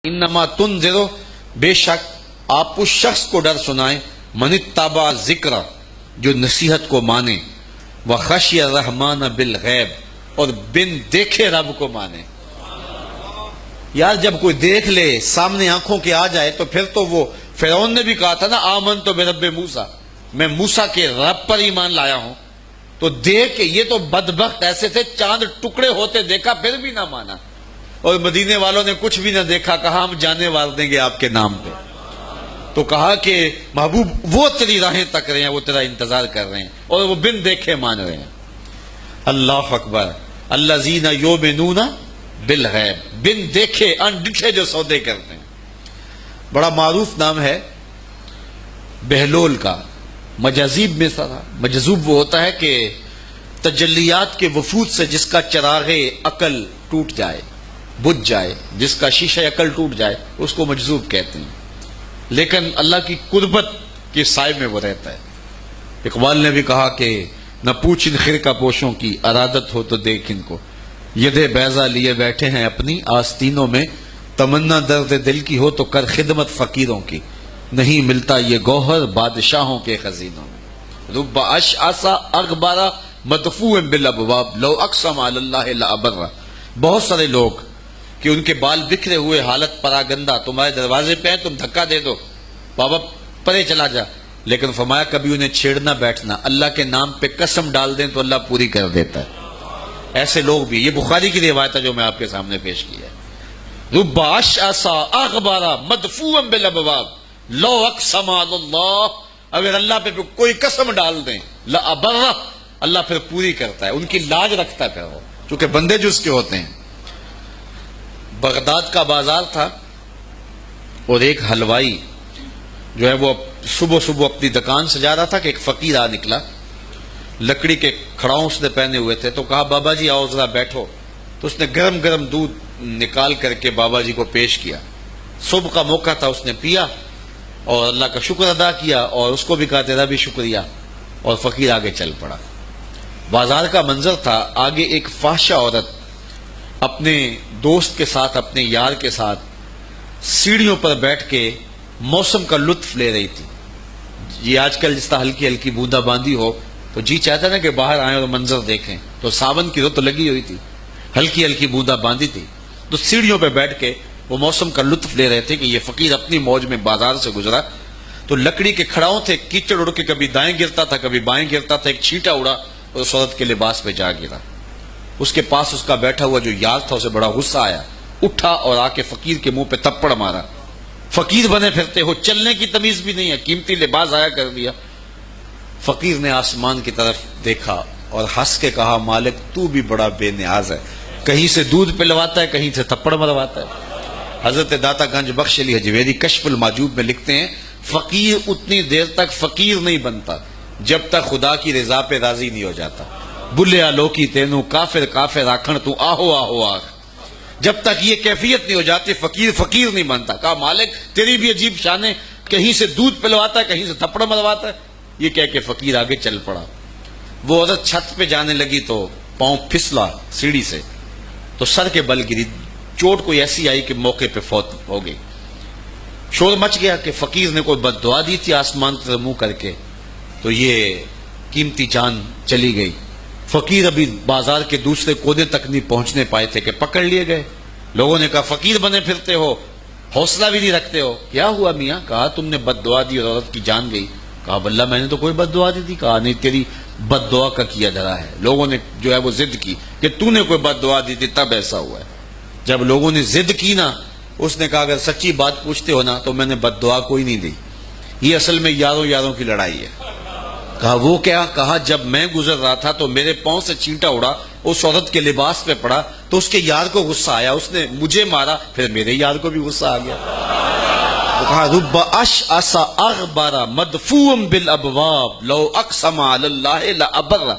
انما تنذر، بے شک آپ اس شخص کو ڈر سنائیں، من اتبع ذکر، جو نصیحت کو مانے، وخشی الرحمن بالغیب، اور بن دیکھے رب کو مانے۔ یار جب کوئی دیکھ لے، سامنے آنکھوں کے آ جائے، تو پھر تو وہ فرعون نے بھی کہا تھا نا آمنت برب موسیٰ، میں موسیٰ کے رب پر ایمان لایا ہوں۔ تو دیکھ کے یہ تو بدبخت ایسے تھے، چاند ٹکڑے ہوتے دیکھا پھر بھی نہ مانا، اور مدینے والوں نے کچھ بھی نہ دیکھا، کہا ہم جانے وار دیں گے آپ کے نام پہ۔ تو کہا کہ محبوب وہ تیری راہیں تک رہے ہیں، وہ تیرا انتظار کر رہے ہیں، اور وہ بن دیکھے مان رہے ہیں۔ اللہ اکبر، الذین یؤمنون بالغیب، بن دیکھے انڈٹھے جو سودے کرتے ہیں۔ بڑا معروف نام ہے بہلول کا، مجاذیب میں تھا۔ مجذوب وہ ہوتا ہے کہ تجلیات کے وفود سے جس کا چراغ عقل ٹوٹ جائے، بجھ جائے، جس کا شیشہ عقل ٹوٹ جائے، اس کو مجذوب کہتے ہیں، لیکن اللہ کی قربت کے سائے میں وہ رہتا ہے۔ اقبال نے بھی کہا کہ نہ پوچھ ان خرقہ پوشوں کی، ارادت ہو تو دیکھ ان کو، ید بیضا لیے بیٹھے ہیں اپنی آستینوں میں، تمنا درد دل کی ہو تو کر خدمت فقیروں کی، نہیں ملتا یہ گوہر بادشاہوں کے خزینوں میں۔ رب اشعث اغبر مدفوع بالابواب لو اقسم علی اللہ لابر، بہت سارے لوگ کہ ان کے بال بکھرے ہوئے، حالت پراگندہ، تمہارے دروازے پہ ہیں، تم دھکا دے دو، بابا پرے چلا جا، لیکن فرمایا کبھی انہیں چھیڑنا بیٹھنا، اللہ کے نام پہ قسم ڈال دیں تو اللہ پوری کر دیتا ہے۔ ایسے لوگ بھی، یہ بخاری کی روایت ہے جو میں آپ کے سامنے پیش کی ہے۔ رب اشعث اغبر مدفوع بالابواب لو اقسم علی اللہ، اگر اللہ پہ کوئی قسم ڈال دیں، لابر، اللہ پھر پوری کرتا ہے، ان کی لاج رکھتا ہے پھر وہ، چونکہ بندے جو اس کے ہوتے ہیں۔ بغداد کا بازار تھا، اور ایک حلوائی جو ہے وہ صبح صبح اپنی دکان سجا رہا تھا کہ ایک فقیر آ نکلا، لکڑی کے کھڑاؤں اس نے پہنے ہوئے تھے، تو کہا بابا جی آؤ ذرا بیٹھو، تو اس نے گرم گرم دودھ نکال کر کے بابا جی کو پیش کیا۔ صبح کا موقع تھا، اس نے پیا اور اللہ کا شکر ادا کیا، اور اس کو بھی کہا تیرا بھی شکریہ، اور فقیر آگے چل پڑا۔ بازار کا منظر تھا، آگے ایک فاحشہ عورت اپنے دوست کے ساتھ، اپنے یار کے ساتھ سیڑھیوں پر بیٹھ کے موسم کا لطف لے رہی تھی۔ یہ آج کل جس طرح ہلکی ہلکی بوندا باندی ہو تو جی چاہتا نا کہ باہر آئیں اور منظر دیکھیں، تو ساون کی رت لگی ہوئی تھی، ہلکی ہلکی بوندا باندی تھی، تو سیڑھیوں پہ بیٹھ کے وہ موسم کا لطف لے رہے تھے کہ یہ فقیر اپنی موج میں بازار سے گزرا، تو لکڑی کے کھڑاؤں تھے، کیچڑ اڑ کے کبھی دائیں گرتا تھا کبھی بائیں گرتا تھا، ایک چھینٹا اڑا اور اس عورت کے لباس پہ جا گرا۔ اس کے پاس اس کا بیٹھا ہوا جو یار تھا، اسے بڑا غصہ آیا، اٹھا اور آ کے فقیر کے منہ پہ تپڑ مارا۔ فقیر بنے پھرتے ہو، چلنے کی تمیز بھی نہیں ہے، قیمتی لباس آیا کر دیا۔ فقیر نے آسمان کی طرف دیکھا اور ہنس کے کہا مالک تو بھی بڑا بے نیاز ہے، کہیں سے دودھ پلواتا ہے کہیں سے تھپڑ مرواتا ہے۔ حضرت داتا گنج بخش علی حجویری کشف الماجوب میں لکھتے ہیں فقیر اتنی دیر تک فقیر نہیں بنتا جب تک خدا کی رضا پہ راضی نہیں ہو جاتا۔ بلیا لوکی تینوں کافر کافر آکھن تو آہو آہو آکھ، جب تک یہ کیفیت نہیں ہو جاتی فقیر فقیر نہیں بنتا۔ کہا مالک تیری بھی عجیب شان ہے، کہیں سے دودھ پلواتا ہے کہیں سے تھپڑ مرواتا ہے۔ یہ کہہ کے فقیر آگے چل پڑا۔ وہ عورت چھت پہ جانے لگی تو پاؤں پھسلا سیڑھی سے، تو سر کے بل گری، چوٹ کوئی ایسی آئی کہ موقع پہ فوت ہو گئی۔ شور مچ گیا کہ فقیر نے کوئی بد دعا دی تھی آسمان سے منہ کر کے، تو یہ قیمتی جان چلی گئی۔ فقیر ابھی بازار کے دوسرے کونے تک نہیں پہنچنے پائے تھے کہ پکڑ لیے گئے۔ لوگوں نے کہا فقیر بنے پھرتے ہو، حوصلہ بھی نہیں رکھتے ہو، کیا ہوا میاں؟ کہا تم نے بد دعا دی اور عورت کی جان گئی۔ کہا واللہ میں نے تو کوئی بد دعا دی تھی۔ کہا نہیں، تیری بد دعا کا کیا دھرا ہے، لوگوں نے جو ہے وہ ضد کی کہ تو نے کوئی بد دعا دی تھی تب ایسا ہوا ہے۔ جب لوگوں نے ضد کی نا، اس نے کہا اگر سچی بات پوچھتے ہو نا تو میں نے بد دعا کوئی نہیں دی، یہ اصل میں یاروں یاروں کی لڑائی ہے۔ کہا وہ کیا؟ کہا جب میں گزر رہا تھا تو میرے پاؤں سے چینٹا اڑا، اس عورت کے لباس پہ پڑا، تو اس کے یار کو غصہ آیا، اس نے مجھے مارا، پھر میرے یار کو بھی غصہ آ گیا۔ تو کہا رب اشعث اغبر مدفوع بالابواب لو اقسم علی اللہ لابر،